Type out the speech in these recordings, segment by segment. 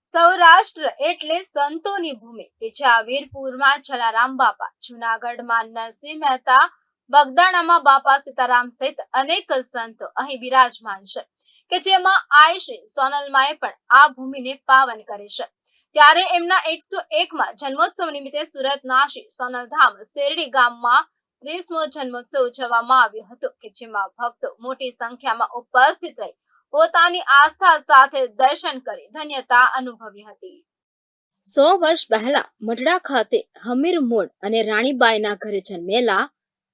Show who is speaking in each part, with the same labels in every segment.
Speaker 1: સૌરાષ્ટ્ર એટલે સંતોની ભૂમિ કે જ્યાં વીરપુરમાં જલારામ બાપા, જૂનાગઢમાં નરસિંહ મહેતા, બગદાણામાં બાપા સીતારામ સહિત અનેક સંતો અહીં બિરાજમાન છે કે જેમાં આઈ શ્રી સોનલમાએ પણ આ ભૂમિને પાવન કરી છે। ત્યારે એમના 101માં જન્મોત્સવ નિમિત્તે સુરતના શ્રી સોનલધામ શેરડી ગામમાં 30મો જન્મોત્સવ ઉજવવામાં આવ્યો હતો કે જેમાં ભક્તો મોટી સંખ્યામાં ઉપસ્થિત રહી પોતાની આસ્થા સાથે દર્શન કરી ધન્યતા અનુભવી હતી। 100 વર્ષ પહેલા મઢડા ખાતે હમીર મોડ અને રાણીબાઈના ઘરે જન્મેલા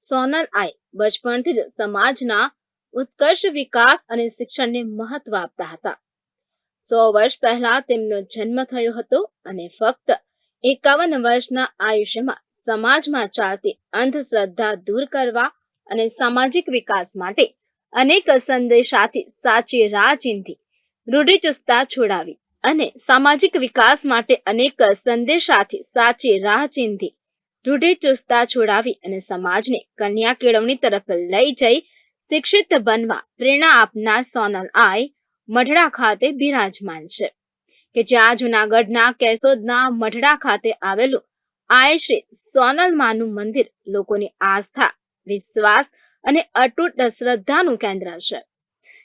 Speaker 1: સોનલ આઈ બચપણથી જ સમાજના ઉત્કર્ષ વિકાસ અને શિક્ષણને મહત્વ આપતા હતા। 100 વર્ષ પહેલા તેમનો જન્મ થયો હતો અને ફક્ત 51 વર્ષના આયુષ્યમાં સમાજમાં ચાલતી અંધશ્રદ્ધા દૂર કરવા અને સામાજિક વિકાસ માટે અનેક સંદેશાથી સાચી રાહ ચીંધી રૂઢિચુસ્તતા છોડાવી અને સામાજિક વિકાસ માટે અનેક સંદેશાથી સાચી રાહ ચીંધી રૂઢિચુસ્તતા છોડાવી અને સમાજને કન્યા કેળવણી તરફ લઈ જઈ શિક્ષિત બનવા પ્રેરણા આપનાર સોનલ આઈ મઢડા ખાતે બિરાજમાન છે કે જ્યાં જૂનાગઢના કેશોદના મઢડા ખાતે આવેલું આઈ શ્રી સોનલમાનું મંદિર લોકોની આસ્થા, વિશ્વાસ અને અતૂટ શ્રદ્ધાનું કેન્દ્ર છે।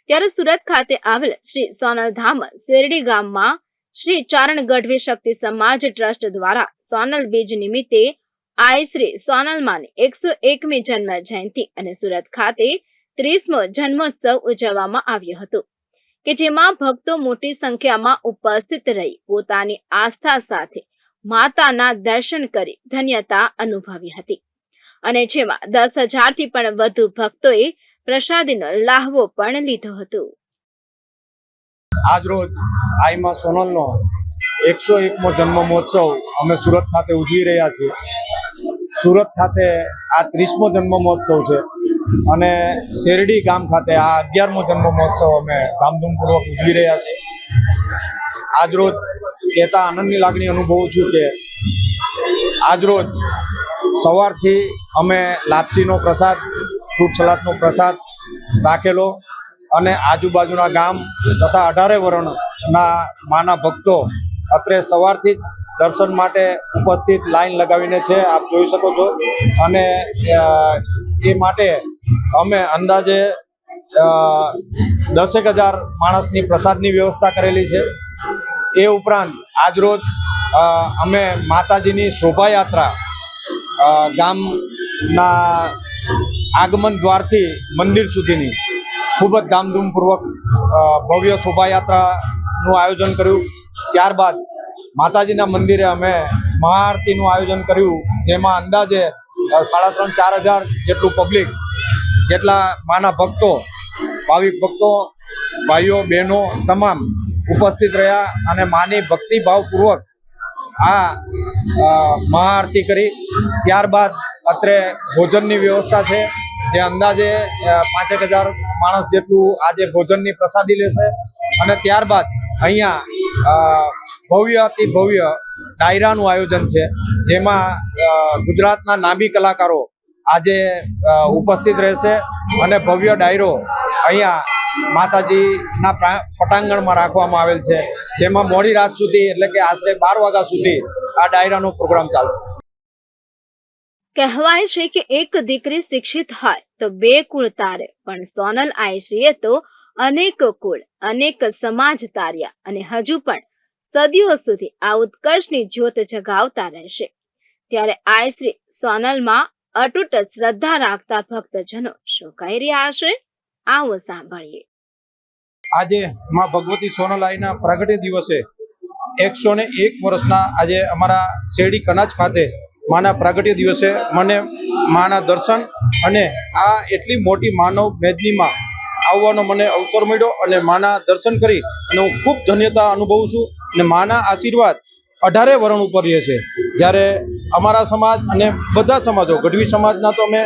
Speaker 1: ત્યારે સુરત ખાતે આવેલ શ્રી સોનલધામ શેરડી ગામમાં શ્રી ચારણ ગઢવી શક્તિ સમાજ ટ્રસ્ટ દ્વારા સોનલ બીજ નિમિત્તે આઈ શ્રી સોનલમાની 101મી જન્મ જયંતિ અને સુરત ખાતે 30મો જન્મોત્સવ ઉજવવામાં આવ્યો હતો કે જેમાં ભક્તો મોટી સંખ્યામાં ઉપસ્થિત રહી પોતાની આસ્થા સાથે માતાના દર્શન કરી ધન્યતા અનુભવી હતી અને જેમાં 10,000થી પણ વધુ ભક્તોએ પ્રસાદીનો લાહવો પણ લીધો હતો।
Speaker 2: આજ રોજ આઈમાં સોનલનો 101મો જન્મ મહોત્સવ અમે સુરત ખાતે ઉજવી રહ્યા છીએ। સુરત ખાતે આ 30મો જન્મ મહોત્સવ છે અને શેરડી ગામ ખાતે આ 11મો જન્મ મહોત્સવ અમે ધામધૂમપૂર્વક ઉજવી રહ્યા છીએ। આજ રોજ કહેતા આનંદની લાગણી અનુભવું છું કે આજ રોજ સવારથી અમે લાપસીનો પ્રસાદ, ફ્રૂટ સલાડનો પ્રસાદ રાખેલો અને આજુબાજુના ગામ તથા 18 વર્ણના માના ભક્તો અત્રે સવારથી જ દર્શન માટે ઉપસ્થિત લાઈન લગાવીને છે, આપ જોઈ શકો છો। અને એ માટે અમે અંદાજે 10,000 માણસની પ્રસાદની વ્યવસ્થા કરેલી છે। એ ઉપરાંત આજરોજ અમે માતાજીની શોભાયાત્રા ગામના આગમન દ્વારથી મંદિર સુધીની ખૂબ જ ધામધૂમપૂર્વક ભવ્ય શોભાયાત્રાનું આયોજન કર્યું। ત્યારબાદ માતાજીના મંદિરે અમે મહાઆરતીનું આયોજન કર્યું, જેમાં અંદાજે 3,500-4,000 જેટલું પબ્લિક, જેટલા માના ભક્તો, ભાવિક ભક્તો, ભાઈઓ બહેનો તમામ ઉપસ્થિત રહ્યા અને માની ભક્તિભાવપૂર્વક આ મહાઆરતી કરી। ત્યારબાદ અત્રે ભોજનની વ્યવસ્થા છે, જે અંદાજે 5,000 માણસ જેટલું આજે ભોજનની પ્રસાદી લેશે અને ત્યારબાદ અહીંયા ભવ્ય અતિ ભવ્ય ડાયરાનું આયોજન છે, જેમાં ગુજરાતના નામી કલાકારો આજે ઉપસ્થિત રહેશે અને ભવ્ય ડાયરો અહીંયા માતાજીના પટાંગણમાં રાખવામાં આવેલ છે, જેમાં મોડી રાત સુધી એટલે કે આશરે 12 વાગ્યા સુધી આ ડાયરાનો પ્રોગ્રામ ચાલશે।
Speaker 1: કહેવાય છે કે એક દીકરી શિક્ષિત હોય તો 2 કુળ તારે, પણ સોનલ આઈશ્રીએ તો અનેક કુળ, અનેક સમાજ તાર્યા અને હજુ પણ સદીઓ સુધી આ ઉત્કર્ષની જ્યોત જગાવતા રહેશે। ત્યારે આઈશ્રી સોનલમાં અતૂટ શ્રદ્ધા રાખતા ભક્તજનો શું કહી રહ્યા છે, આવો સાંભળીએ।
Speaker 2: આજે માં ભગવતી સોનલ આઈના પ્રાગટ્ય દિવસે 101 વર્ષના આજે અમારા શેરડી કનાજ ખાતે માના પ્રાગટ્ય દિવસે મને માના દર્શન અને આ એટલી મોટી માનવ મેદનીમાં આવવાનો મને અવસર મળ્યો અને માના દર્શન કરી અને હું ખૂબ ધન્યતા અનુભવું છું અને માના આશીર્વાદ 18 વર્ણ ઉપર રહે છે। જ્યારે અમારા સમાજ અને બધા સમાજો, ગઢવી સમાજના તો અમે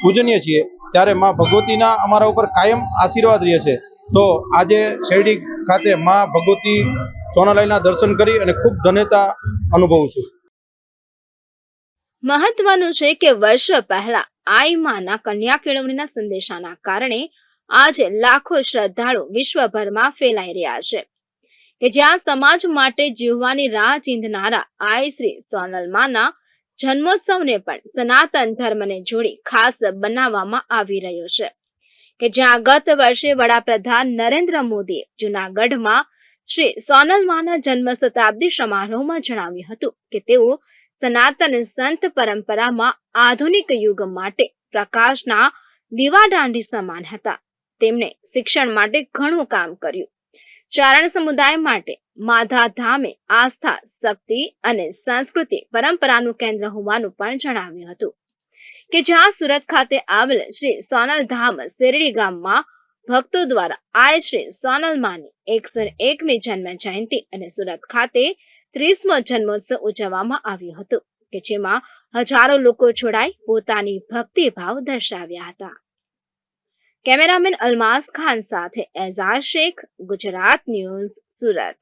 Speaker 2: પૂજનીય છીએ, ત્યારે માં ભગવતીના અમારા ઉપર કાયમ આશીર્વાદ રહે છે। તો આજે શેરડી ખાતે માં ભગવતી સોનલાઈના દર્શન કરી અને ખૂબ ધન્યતા અનુભવું છું।
Speaker 1: મહત્વનું છે કે વર્ષ પહેલા આઈ માના કન્યા કેળવણીના સંદેશાના કારણે આજે લાખો શ્રદ્ધાળુ વિશ્વભરમાં ફેલાઈ રહ્યા છે કે જ્યાં સમાજ માટે જીવવાની રાહ ચીંધનારા આઈ શ્રી સોનલમાના જન્મોત્સવને પણ સનાતન ધર્મને જોડી ખાસ બનાવવામાં આવી રહ્યો છે કે જ્યાં ગત વર્ષે વડાપ્રધાન નરેન્દ્ર મોદીએ જૂનાગઢમાં શ્રી સોનલમાના જન્મ શતાબ્દી સમારોહમાં જણાવ્યું હતું કે તેઓ સનાતન સંત પરંપરામાં આધુનિક યુગ માટે પ્રકાશના દીવાદાંડી સમાન હતા. તેમણે શિક્ષણ માટે ઘણું કામ કર્યું. ચારણ સમુદાય માટે માધાધામે આસ્થા, શક્તિ અને સાંસ્કૃતિક પરંપરાનું કેન્દ્ર હોવાનું પણ જણાવ્યું હતું કે જ્યાં સુરત ખાતે આવેલ શ્રી સોનલધામ શેરડી ગામમાં ભક્તો દ્વારા આય શ્રી સોનલમાની 101મી જન્મ જયંતિ અને સુરત ખાતે 30મો જન્મોત્સવ ઉજવવામાં આવ્યો હતો કે જેમાં હજારો લોકો જોડાઈ પોતાની ભક્તિભાવ દર્શાવ્યા હતા. કેમેરામેન અલમાસ ખાન સાથે એઝાર શેખ, ગુજરાત ન્યૂઝ, સુરત.